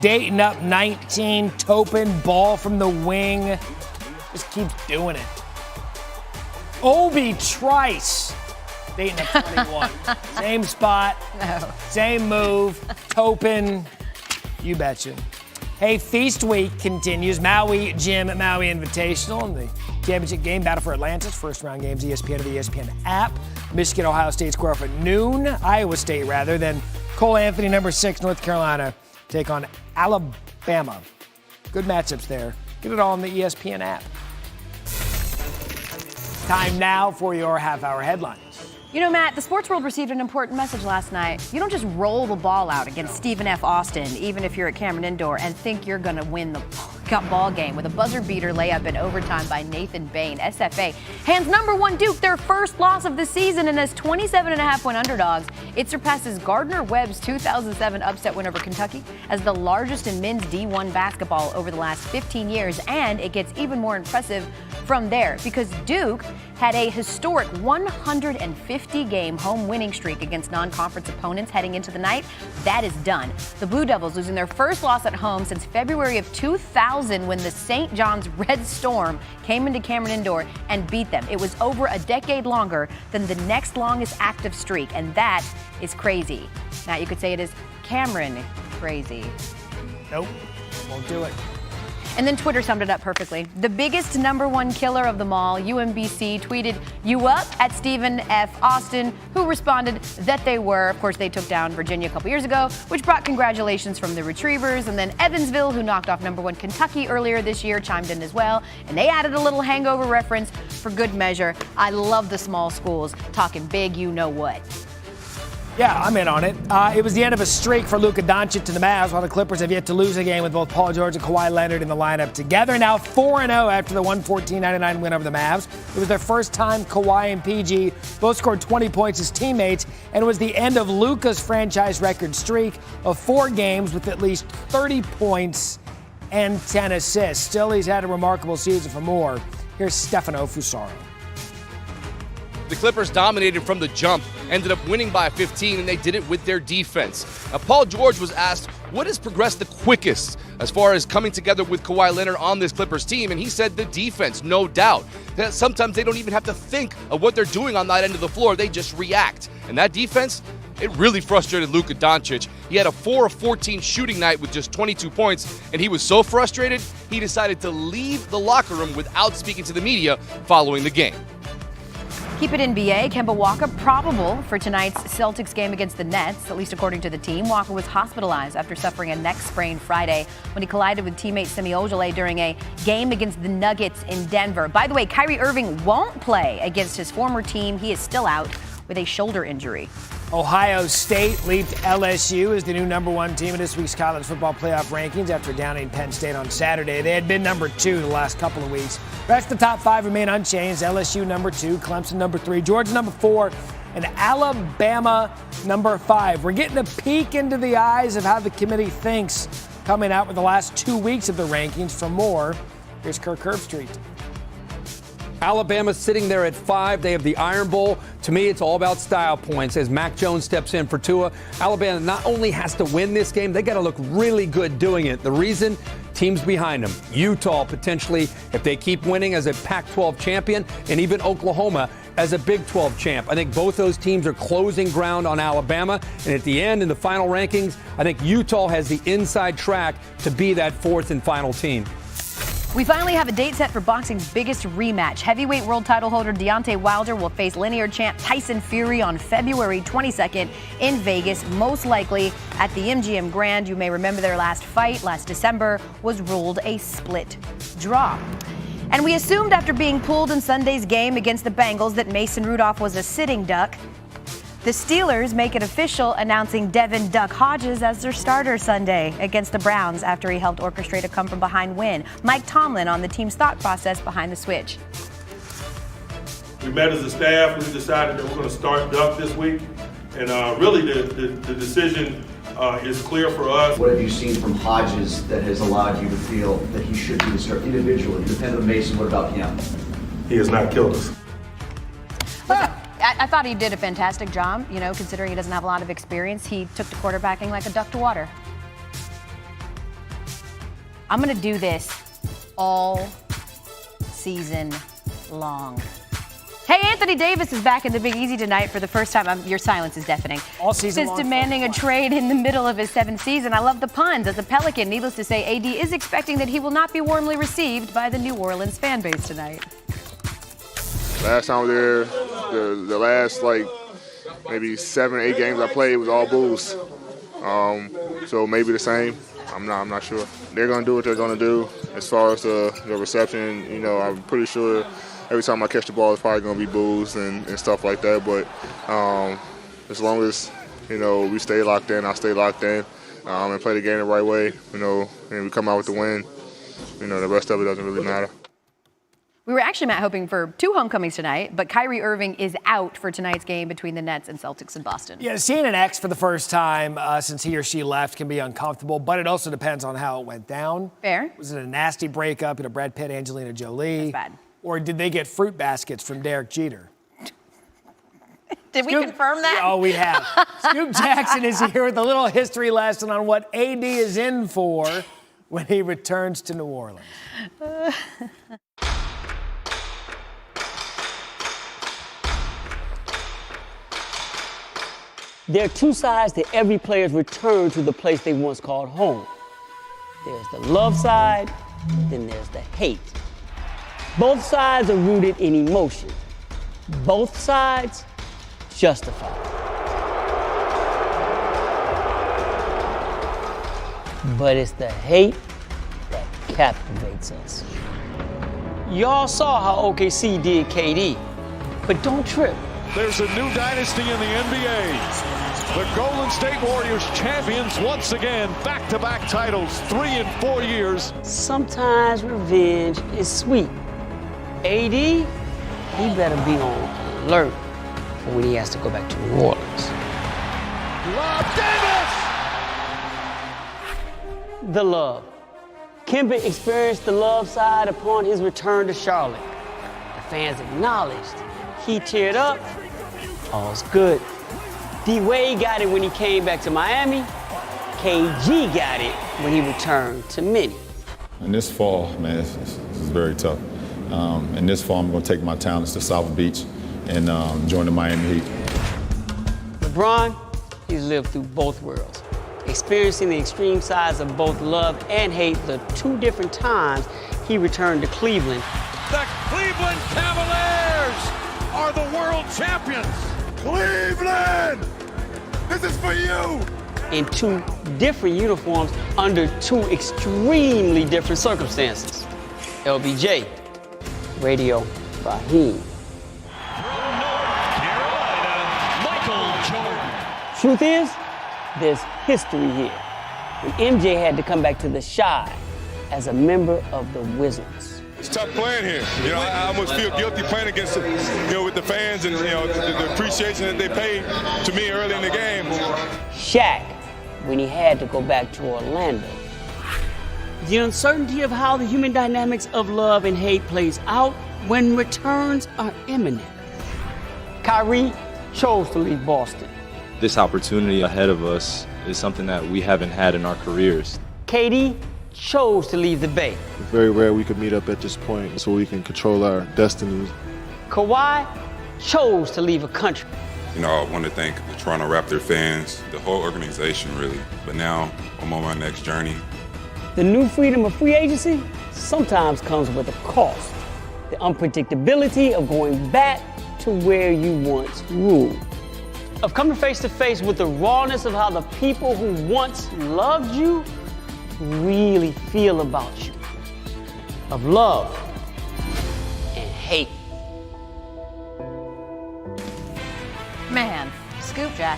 Dayton up 19, Topin, ball from the wing. Just keeps doing it. Obi Trice, Dayton up 21. Same spot, same move, Topin, you betcha. Hey, Feast Week continues. Maui Gym at Maui Invitational and the championship game, Battle for Atlantis. First round games, ESPN or the ESPN app. Michigan, Ohio State square off at noon. Iowa State, rather. Then Cole Anthony, number 6, North Carolina, take on Alabama. Good matchups there. Get it all on the ESPN app. Time now for your half-hour headlines. You know, Matt, the sports world received an important message last night. You don't just roll the ball out against Stephen F. Austin, even if you're at Cameron Indoor, and think you're going to win the ball game with a buzzer beater layup in overtime by Nathan Bain. SFA hands number 1 Duke their first loss of the season, and as 27.5-point underdogs, it surpasses Gardner-Webb's 2007 upset win over Kentucky as the largest in men's D1 basketball over the last 15 years, and it gets even more impressive from there because Duke had a historic 150-game home winning streak against non-conference opponents heading into the night. That is done. The Blue Devils losing their first loss at home since February of 2000 when the St. John's Red Storm came into Cameron Indoor and beat them. It was over a decade longer than the next longest active streak, and that is crazy. Now, you could say it is Cameron crazy. Nope, won't do it. And then Twitter summed it up perfectly. The biggest number 1 killer of them all, UMBC, tweeted, "You up?" at Stephen F. Austin, who responded that they were. Of course, they took down Virginia a couple years ago, which brought congratulations from the Retrievers. And then Evansville, who knocked off number 1 Kentucky earlier this year, chimed in as well. And they added a little hangover reference for good measure. I love the small schools talking big, you know what. Yeah, I'm in on it. It was the end of a streak for Luka Doncic and the Mavs, while the Clippers have yet to lose a game with both Paul George and Kawhi Leonard in the lineup together. Now 4-0 after the 114-99 win over the Mavs. It was their first time Kawhi and PG both scored 20 points as teammates, and it was the end of Luka's franchise record streak of 4 games with at least 30 points and 10 assists. Still, he's had a remarkable season for more. Here's Stefano Fusaro. The Clippers dominated from the jump, ended up winning by 15, and they did it with their defense. Now, Paul George was asked what has progressed the quickest as far as coming together with Kawhi Leonard on this Clippers team, and he said the defense, no doubt. That sometimes they don't even have to think of what they're doing on that end of the floor. They just react. And that defense, it really frustrated Luka Doncic. He had a 4 of 14 shooting night with just 22 points, and he was so frustrated, he decided to leave the locker room without speaking to the media following the game. Keep it NBA. Kemba Walker probable for tonight's Celtics game against the Nets, at least according to the team. Walker was hospitalized after suffering a neck sprain Friday when he collided with teammate Semi Ojeleye during a game against the Nuggets in Denver. By the way, Kyrie Irving won't play against his former team. He is still out with a shoulder injury. Ohio State leaped LSU as the new number 1 team in this week's college football playoff rankings after downing Penn State on Saturday. They had been number 2 the last couple of weeks. The rest of the top 5 remain unchanged. LSU number 2, Clemson number 3, Georgia number 4, and Alabama number 5. We're getting a peek into the eyes of how the committee thinks coming out with the last 2 weeks of the rankings. For more, here's Kirk Herbstreit. Alabama sitting there at 5. They have the Iron Bowl. To me, it's all about style points as Mac Jones steps in for Tua. Alabama not only has to win this game, they got to look really good doing it. The reason, teams behind them. Utah potentially, if they keep winning, as a Pac-12 champion, and even Oklahoma as a Big 12 champ. I think both those teams are closing ground on Alabama. And at the end, in the final rankings, I think Utah has the inside track to be that 4th and final team. We finally have a date set for boxing's biggest rematch. Heavyweight world title holder Deontay Wilder will face linear champ Tyson Fury on February 22nd in Vegas, most likely at the MGM Grand. You may remember their last fight last December was ruled a split draw. And we assumed after being pulled in Sunday's game against the Bengals that Mason Rudolph was a sitting duck. The Steelers make it official, announcing Devin Duck Hodges as their starter Sunday against the Browns after he helped orchestrate a come-from-behind win. Mike Tomlin on the team's thought process behind the switch. We met as a staff. We decided that we're going to start Duck this week. And really the decision is clear for us. What have you seen from Hodges that has allowed you to feel that he should be the starter individually? Independent of Mason, what about him? He has not killed us. I thought he did a fantastic job, considering he doesn't have a lot of experience. He took to quarterbacking like a duck to water. I'm going to do this all season long. Hey, Anthony Davis is back in the Big Easy tonight for the first time. Your silence is deafening. All season Since long. demanding a trade in the middle of his 7th season. I love the puns. As a Pelican, needless to say, AD is expecting that he will not be warmly received by the New Orleans fan base tonight. Last time I was there, the last maybe 7 or 8 games I played was all boos. So maybe the same. I'm not sure. They're gonna do what they're gonna do. As far as the reception, I'm pretty sure every time I catch the ball, it's probably gonna be boos and stuff like that. But as long as we stay locked in, I stay locked in, and play the game the right way, and we come out with the win. The rest of it doesn't really matter. We were actually, Matt, hoping for 2 homecomings tonight, but Kyrie Irving is out for tonight's game between the Nets and Celtics in Boston. Yeah, seeing an ex for the first time since he or she left can be uncomfortable, but it also depends on how it went down. Fair. Was it a nasty breakup, Brad Pitt, Angelina Jolie? That's bad. Or did they get fruit baskets from Derek Jeter? Did we confirm that? Oh, we have. Scoop Jackson is here with a little history lesson on what AD is in for when he returns to New Orleans. There are 2 sides to every player's return to the place they once called home. There's the love side, then there's the hate. Both sides are rooted in emotion. Both sides justified. But it's the hate that captivates us. Y'all saw how OKC did KD, but don't trip. There's a new dynasty in the NBA. The Golden State Warriors champions once again, back-to-back titles, 3 in 4 years. Sometimes revenge is sweet. AD, he better be on alert for when he has to go back to New Orleans. Lob Davis! The love. Kemba experienced the love side upon his return to Charlotte. The fans acknowledged. He teared up. All's good. D-Wade got it when he came back to Miami. KG got it when he returned to Minnie. And this fall, man, this is very tough. And this fall, I'm going to take my talents to South Beach and join the Miami Heat. LeBron, he's lived through both worlds, experiencing the extreme sides of both love and hate the 2 different times he returned to Cleveland. The Cleveland Cavaliers are the world champions. Cleveland! This is for you! In 2 different uniforms under 2 extremely different circumstances. LBJ, Radio Raheem. From North Carolina, Michael Jordan. Truth is, there's history here. When MJ had to come back to the Chi as a member of the Wizards. It's tough playing here. I almost feel guilty playing against with the fans and the appreciation that they paid to me early in the game. Shaq, when he had to go back to Orlando. The uncertainty of how the human dynamics of love and hate plays out when returns are imminent. Kyrie chose to leave Boston. This opportunity ahead of us is something that we haven't had in our careers. KD chose to leave the Bay. It's very rare we could meet up at this point so we can control our destinies. Kawhi chose to leave a country. I want to thank the Toronto Raptor fans, the whole organization really. But now I'm on my next journey. The new freedom of free agency sometimes comes with a cost. The unpredictability of going back to where you once ruled. Of coming face to face with the rawness of how the people who once loved you really feel about you. Of love and hate. Man, Scoop Jack.